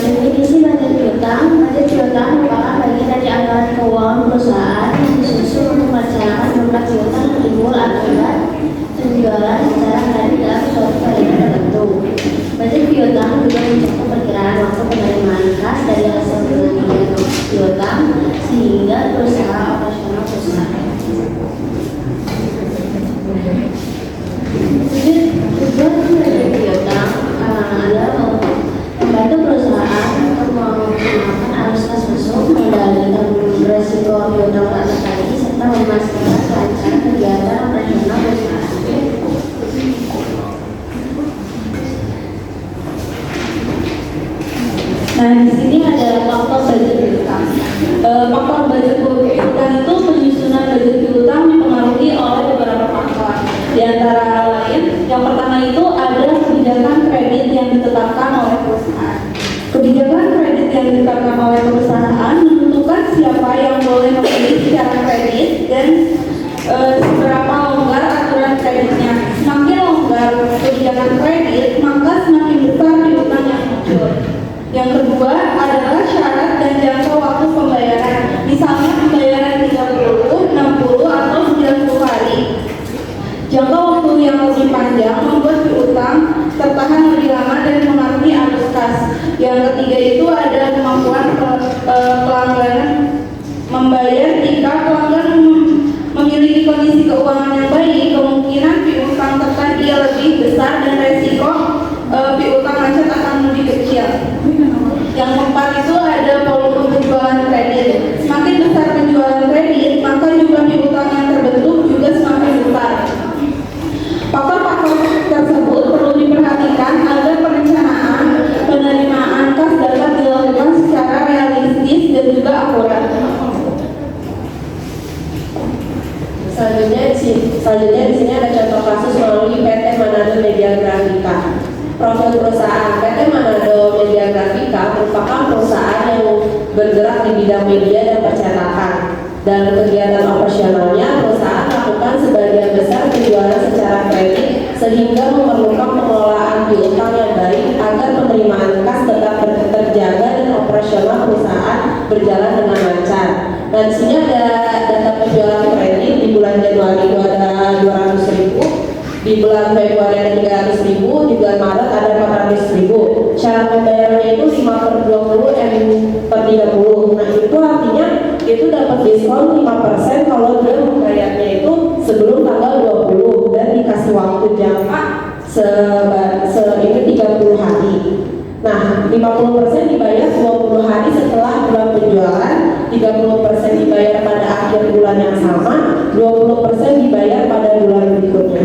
Definisi budget piutang merupakan bagian dari anggaran keuangan perusahaan yang disusun untuk merencanakan jumlah piutang yang timbul akibat penjualan secara kredit dalam suatu periode tertentu. Budget piutang juga mencakup perkiraan waktu penerimaan kas dari hasil penerimaan piutang sehingga berusaha operasional perusahaan. Tujuan budget piutang adalah membantu perusahaan untuk menggunakan arus kas masuk, mengendalikan resiko piutang tak tertagi, serta memastikan kelancaran kegiatan operasional perusahaan. Nah, di sini ada faktor budget piutang. Faktor budget piutang itu penyusunan budget piutang dipengaruhi oleh beberapa faktor. Di antara lain, yang pertama itu ada kebijakan kredit yang ditetapkan oleh perusahaan. Kebijakan kredit yang ditetapkan oleh perusahaan menentukan siapa yang boleh memilih secara kredit dan seberapa longgar aturan kreditnya. Semakin longgar kebijakan kredit, maka semakin besar piutang yang muncul. Yang kedua adalah syarat dan jangka waktu pembayaran. Misalnya pembayaran 30, 60, atau 90 hari. Jangka waktu yang lebih panjang membuat piutang tertahan lebih lama dan mempengaruhi arus kas. Yang ketiga itu ada kemampuan pelanggan membayar. Jika pelanggan memiliki kondisi keuangan yang baik, kemungkinan piutang tertagih lebih besar dan resiko piutang macet akan lebih kecil. Yang keempat itu ada volume penjualan kredit. Semakin besar penjualan kredit, maka jumlah piutang yang terbentuk juga semakin besar. Faktor-faktor tersebut perlu diperhatikan agar perencanaan penerimaan kas dapat dilakukan secara realistis dan juga akurat. Selanjutnya di sini ada contoh kasus melalui PT Manado Media Grafika. Profil perusahaan PT Manado Media Grafika merupakan perusahaan yang bergerak di bidang media dan percetakan. Dalam kegiatan operasionalnya, perusahaan melakukan sebagian besar penjualan secara kredit sehingga memerlukan pengelolaan piutang yang baik agar penerimaan kas tetap terjaga dan operasional perusahaan berjalan dengan lancar. Nah, di sini ada data penjualan kredit di bulan Januari itu ada 200.000, di bulan Februari ada 300.000, di bulan Maret ada 400.000. Syarat pembayarannya itu 5/20 M/30. Nah, itu artinya itu dapat diskon 5% kalau dia membayarnya itu sebelum tanggal 20 dan dikasih waktu jangka ini 30 hari. Nah, 50% dibayar 20 hari setelah bulan penjualan, 30% dibayar pada akhir bulan yang sama, 20% dibayar pada bulan berikutnya.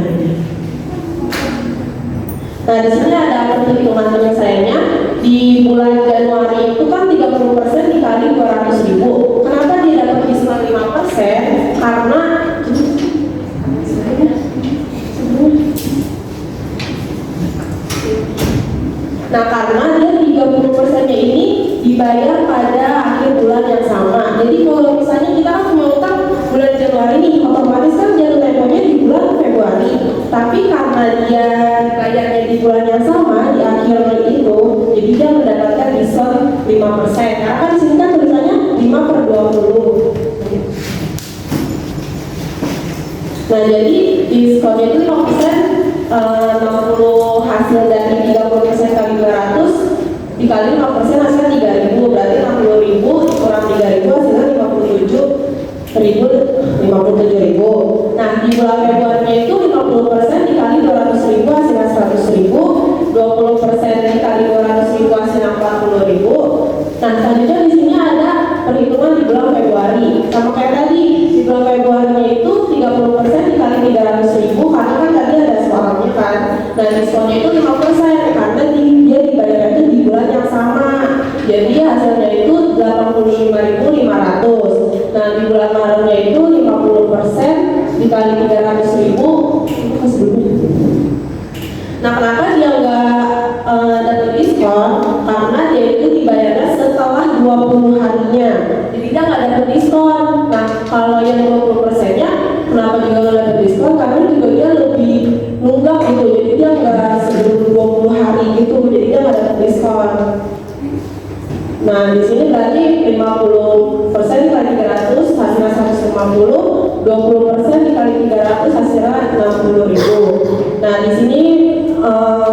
Nah, di sini ada perhitungan penyelesaiannya. Di bulan Januari itu kan 30% dikali 200.000. Kenapa dia dapat diskon 5%? Karena karena dia 30%-nya ini dibayar pada akhir bulan yang sama. Jadi kalau misalnya kita kan punya utang bulan Januari nih, otomatis kan jatuh temponya di bulan Februari. Tapi karena dia bayarnya di bulan yang sama, di akhir itu, jadi dia mendapatkan diskon 5%. Karena kan di sini kan tulisannya 5/20. Nah, jadi diskonnya itu 5%, 60 hasil dari 30% kali 200 dikali 5% hasilnya 3.000, berarti 60.000 kurang 3.000 hasilnya 57.000. Nah, di bulan Februari itu 50% dikali 200.000 hasilnya 100.000, 20% dikali 200.000 hasilnya 40.000. Nah, selanjutnya di sini ada perhitungan di bulan Februari. Sama kayak tadi, di bulan Februari itu 30% dikali 300.000, karena kan tadi ada soalnya kan. Nah, diskonnya itu 5% karena dia dibayar itu di bulan yang sama. Jadi hasilnya itu 85.500. Nah, di bulan Maretnya itu 50% dikali 300.000 itu sebelumnya. Nah, kenapa dia nggak dapat diskon? Karena dia itu dibayarnya setelah 20 harinya. Jadi dia nggak dapat diskon. Nah, kalau yang 20%-nya kenapa juga nggak dapat diskon? Karena juga dia lebih nunggak gitu. Jadi dia nggak sebelum 20 50% dikali 300 hasilnya 150, 20% dikali 300 hasilnya 60.000. Nah, di sini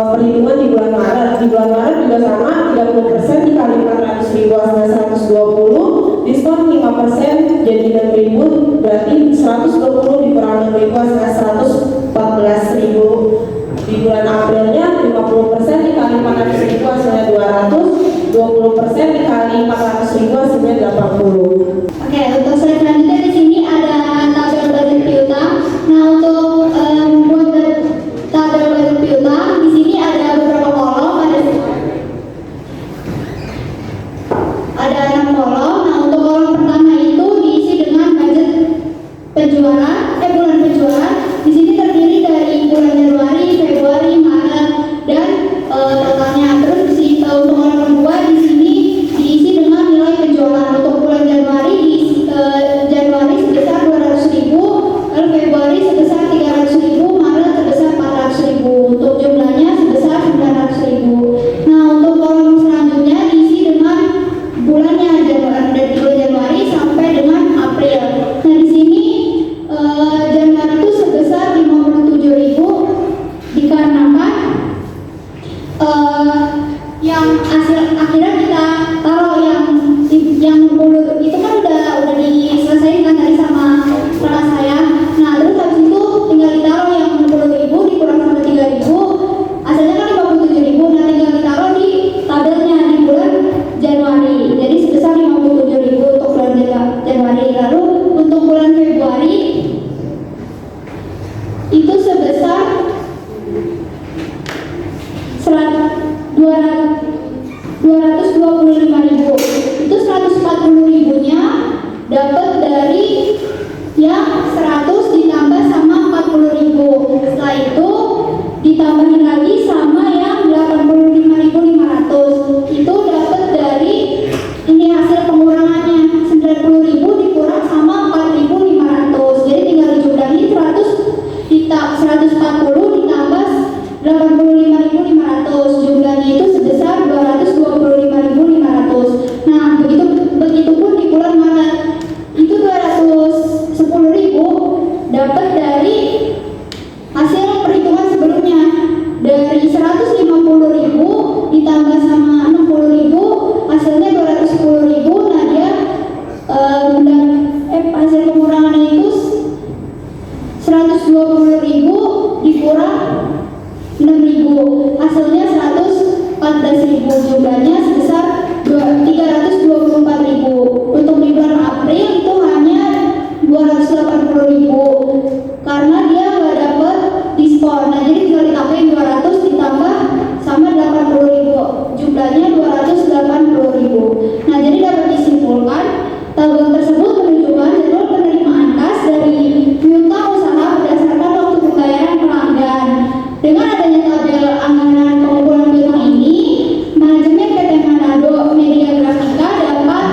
perhitungan di bulan Maret. Di bulan Maret juga sama, 30% dikali 400.000 hasilnya 120, diskon 5% jadi 6.000, berarti 120 dikurang 6.000 hasilnya 114.000. Di bulan Aprilnya 50% dikali 400.000 hasilnya 200, 20% dikali 400.000 hasilnya 80. Oke, untuk slide selanjutnya di sini ada tabel budget piutang. Nah, untuk buat tabel budget piutang di sini ada beberapa kolom, ada 6 kolom. Nah, untuk kolom pertama itu diisi dengan budget penjualan, bulan penjualan. Di sini terdiri dari bulan Januari, Februari, Maret, dan totalnya. Terus untuk kolom kedua di sini diisi dengan nilai penjualan. Untuk bulan Januari Januari sebesar 200.000, lalu Februari sebesar 300.000, Maret sebesar 400.000. Untuk jumlahnya sebesar 900.000. Nah, untuk kolom selanjutnya diisi dengan bulannya dari bulan Januari sampai dengan April. Nah, di sini Januari itu sebesar 57.000 dikarenakan yang hasil akhirnya kita taruh yang 60 itu kan udah diselesaikan tadi sama kakak saya. Nah, terus habis itu tinggal ditaruh yang 60.000 dikurang sama 3.000, hasilnya kan 57.000. Nah, tinggal ditaruh di tabelnya di bulan Januari, jadi sebesar 57.000 untuk bulan Januari. Lalu untuk bulan Februari itu sebesar 225.000. Itu 140.000-nya dapat dari yang 100 ditambah sama 40.000. Setelah itu ditambahin lagi sama yang 85.500. Itu dapat dari ini hasil pengurangannya 90.000 dikurang sama 4.500. Jadi tinggal dijumlahin 140 ditambah 85.500, jumlahnya itu sebesar 225.500. Nah, begitu pun di bulan Maret itu 210.000 dapat dari hasil perhitungan sebelumnya, dari 150.000 ditambah sama 60.000 hasilnya 210.000. Nah, dia hasil pengurangannya itu 120.000 dikurang 6.000, hasilnya 114.000, jumlahnya sebesar 324.000. Untuk di bulan April itu hanya 280.000 karena dia nggak dapat diskon. Nah, jadi tinggal ditambahin 200 ditambah sama 80.000, jumlahnya 280.000. Nah, jadi dapat disimpulkan tabel tersebut menunjukkan jadwal penerimaan kas dari piutang usaha berdasarkan waktu pembayaran pelanggan. Dengan adanya tabel anggaran pengumpulan piutang ini, manajemen PT Manado Media Grafika dapat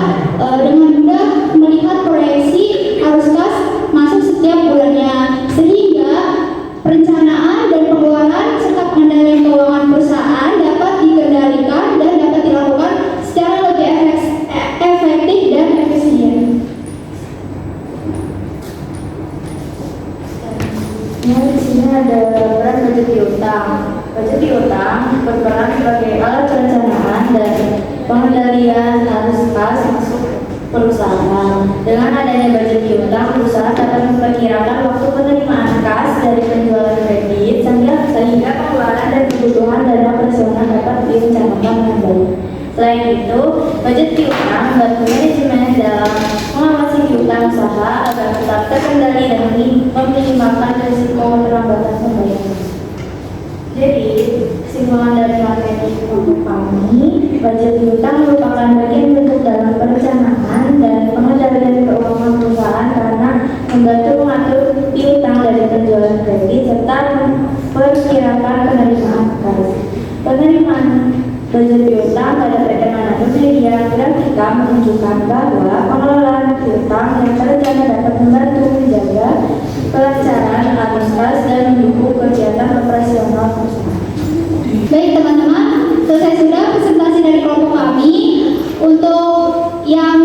dengan mudah melihat proyeksi arus kas masuk setiap bulannya, sehingga perencanaan dan pengeluaran serta pengendalian keuangan perusahaan dapat dikendalikan dan dapat dilakukan secara lebih efektif dan efisien. Di sini ada peran budget piutang. Budget piutang berperan sebagai alat perencanaan dan pengendalian arus kas masuk perusahaan. Dengan adanya budget piutang, perusahaan dapat memperkirakan waktu penerimaan kas dari penjualan kredit sehingga pengeluaran dan kebutuhan dana operasional dapat direncanakan dengan baik. Selain itu, budget piutang membantu manajemen dalam mengawasi piutang usaha agar tetap terkendali dan meminimalkan risiko keterlambatan pembayaran. Jadi, kesimpulan dari materi untuk kami, budget piutang merupakan bagian bentuk dalam perencanaan dan pengendalian keuangan perusahaan karena membantu mengatur piutang dari penjualan kredit serta memperkirakan penerimaan kas. Penerimaan budget piutang pada PT Manado Media Grafika menunjukkan bahwa pengelolaan piutang yang terencana dapat membantu menjaga kelancaran arus kas dan mendukung kegiatan operasional perusahaan. Baik teman-teman, selesai sudah presentasi dari kelompok kami. Untuk yang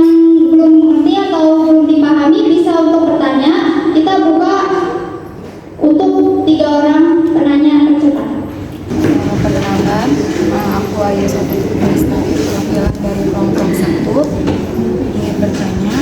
aku Ayu Satiti Lestari, perwakilan dari kelompok 1, ingin bertanya.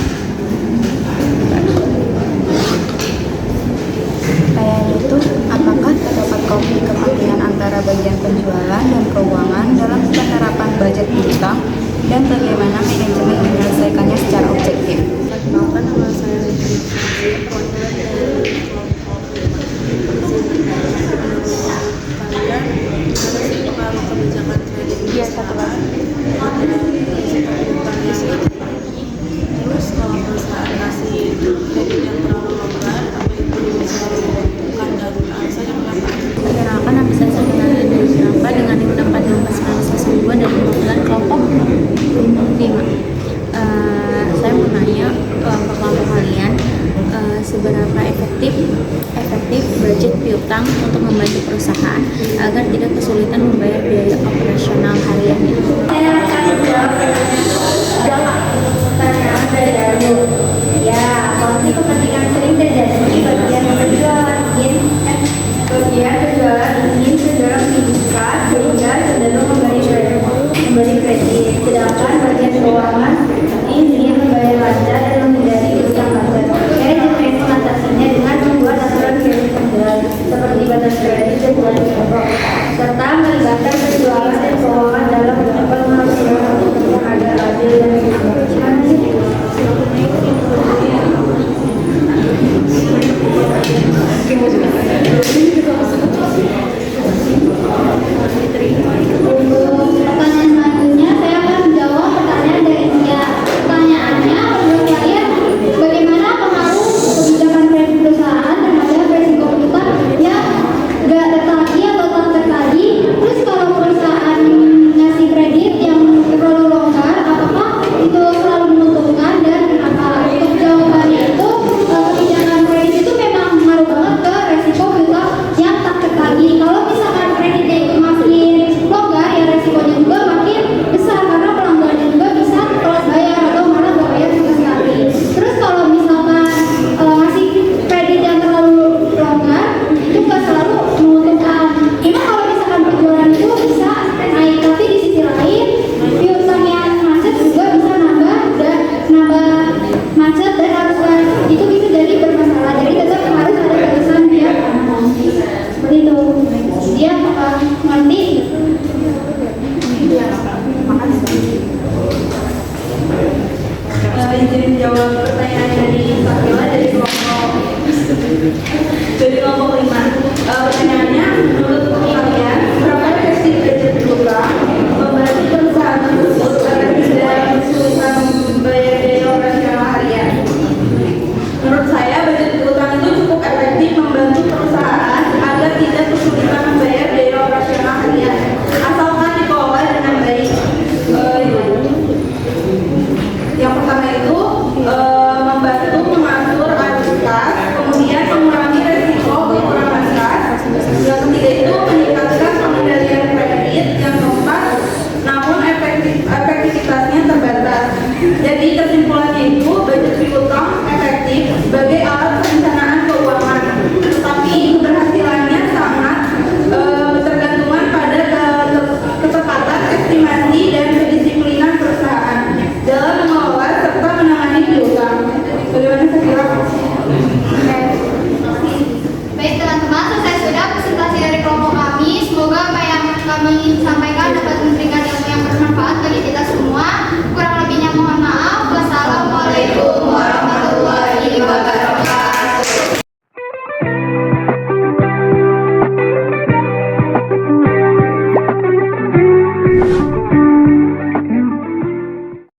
Pertanyaan itu, apakah terdapat konflik kepentingan antara bagian penjualan dan keuangan dalam penerapan budget piutang dan bagaimana manajemen menyelesaikannya secara objektif? Perkenalkan, nama saya Lestari, perwakilan dari kelompok 5. Kalian ada sih pengaruh kebijakan kredit perusahaan dan risiko piutang yang tinggi. Terus kalau perusahaan kasih kredit yang terlalu longgar, apa itu bukan darurat saja mengapa? Perkenalkan, nama saya Sabrina dari Sinapa dengan NIM 81592 dari perwakilan kelompok 5. Saya mau nanya ke kelompok kalian, seberapa efektif budget piutang untuk membantu perusahaan agar tidak kesulitan membayar biaya operasional hariannya? Saya akan menjawab pertanyaan dari Ayu. Ya, konflik kepentingan sering terjadi bagian penjualan ingin penjualan meningkat sehingga cenderung memberi kredit, sedangkan bagian keuangan ingin membayar lancar dan menghindari utang lancar. Manajemen mengatasinya dengan membuat aturan kredit penjualan seperti batas kredit dan bulan pokok, serta melibatkan penjualan dan keuangan dalam pengawasan yang agar adil dan pertanyaan selanjutnya, saya akan menjawab pertanyaan dari India. Pertanyaannya, menurut kalian bagaimana pengaruh kebijakan kredit perusahaan terhadap risiko piutang yang nggak tertagih atau tak tertagih? Terus kalau perusahaan ngasih kredit yang terlalu longgar, apakah itu selalu menguntungkan dan apa? Untuk jawabannya itu, kebijakan kredit itu memang ngaruh banget ke risiko piutang yang tak tertagih. Kalau misalkan kreditnya itu makin longgar, ya resikonya juga makin besar karena pelanggannya juga bisa telat bayar atau malah gak bayar sama sekali. Terus kalau misalkan ngasih kredit yang terlalu longgar, itu gak selalu menguntungkan. Memang kalau misalkan penjualan itu bisa naik, tapi di sisi lain piutang yang macet juga bisa nambah macet dan harus itu bisa jadi bermasalah. Jadi tetap harus ada batasan biar aman. Seperti itu. Dia apakah ngerti? Izin jawab pertanyaan dari Sakila dari kelompok 5. Pertanyaannya, menurut kalian berapa efektif budget piutang membantu perusahaan tersebut agar tidak kesulitan membayar biaya operasional harian? Menurut saya, budget piutang itu cukup efektif membantu perusahaan agar tidak kesulitan membayar biaya operasional harian, asalkan dikelola dengan baik. Yang pertama itu membantu mengatur arus kas, kemudian mengurangi resiko kekurangan kas. Yang ketiga itu meningkatkan pengendalian kredit. Yang keempat, namun efektivitasnya terbatas. Jadi kesimpulannya itu budget piutang efektif sebagai alat perencanaan keuangan, tetapi keberhasilannya sangat bergantungan pada ketepatan estimasi dan kedisiplinan perusahaan dalam mengelola serta menangani piutang. Bagaimana Sakila? Baik teman-teman, selesai sudah presentasi dari kelompok kami. Semoga apa yang kami sampaikan dapat memberikan